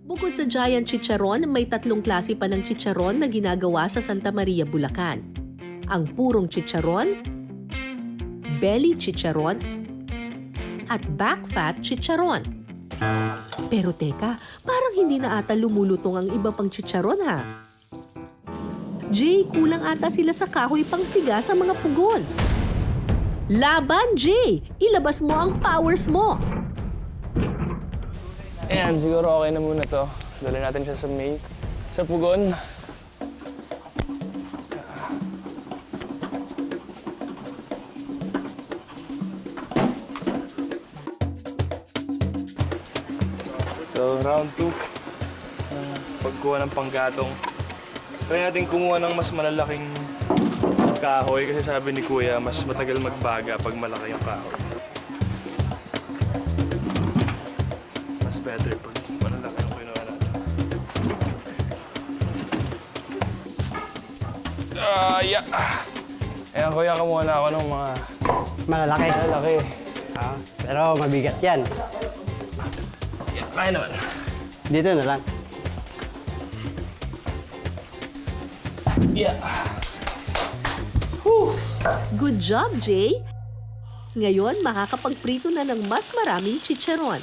Bukod sa giant chicharon, may tatlong klase pa ng chicharon na ginagawa sa Santa Maria, Bulacan. Ang purong chicharon, belly chicharon, at back fat chicharon. Pero teka, parang hindi na ata lumulutong ang iba pang chicharon ha. Jay, kulang ata sila sa kahoy pang siga sa mga pugon. Laban, Jay! Ilabas mo ang powers mo! Ayan, siguro okay na muna to. Dali natin siya sa sa pugon. So, round 2. Pagkuha ng panggatong. Try natin kumuha ng mas malalaking kahoy kasi sabi ni Kuya, mas matagal magbaga pag malaki yung kahoy. Better pag malalaki yung kinuha natin. Yeah. Ayan, Kuya, kumuha na ako ng mga Malalaki. malalaki. Pero mabigat yan. Yeah, kaya naman. Dito na lang. Yeah. Good job, Jay! Ngayon, makakapagprito na ng mas maraming chicharon.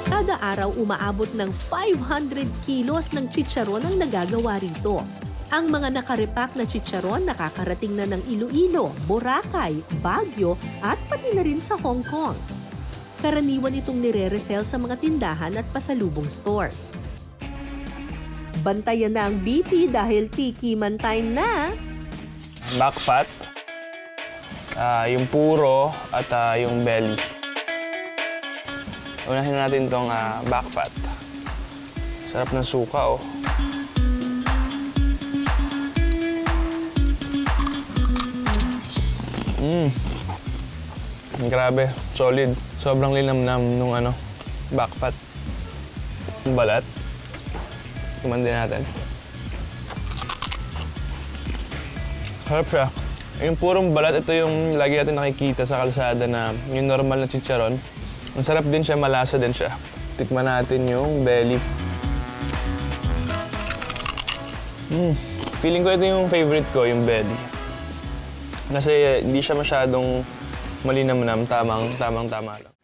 Kada araw umaabot ng 500 kilos ng chicharon ang nagagawa rito. Ang mga nakarepak na chicharon nakakarating na ng Iloilo, Boracay, Baguio at pati na rin sa Hong Kong. Karaniwan itong nire-resell sa mga tindahan at pasalubong stores. Bantayan na ang BP dahil tikiman time na! Back fat, yung puro at yung belly. Unahin natin itong back fat. Sarap ng suka, oh. Grabe, solid. Sobrang linamnam nung back fat. Yung balat. Tuman din natin. Sarap siya. Yung purong balat, ito yung lagi natin nakikita sa kalsada na yung normal na chicharon. Ang sarap din siya, malasa din siya. Tikman natin yung belly. Feeling ko ito yung favorite ko, yung belly. Kasi hindi siya masyadong malinamnam, tamang-tama lang.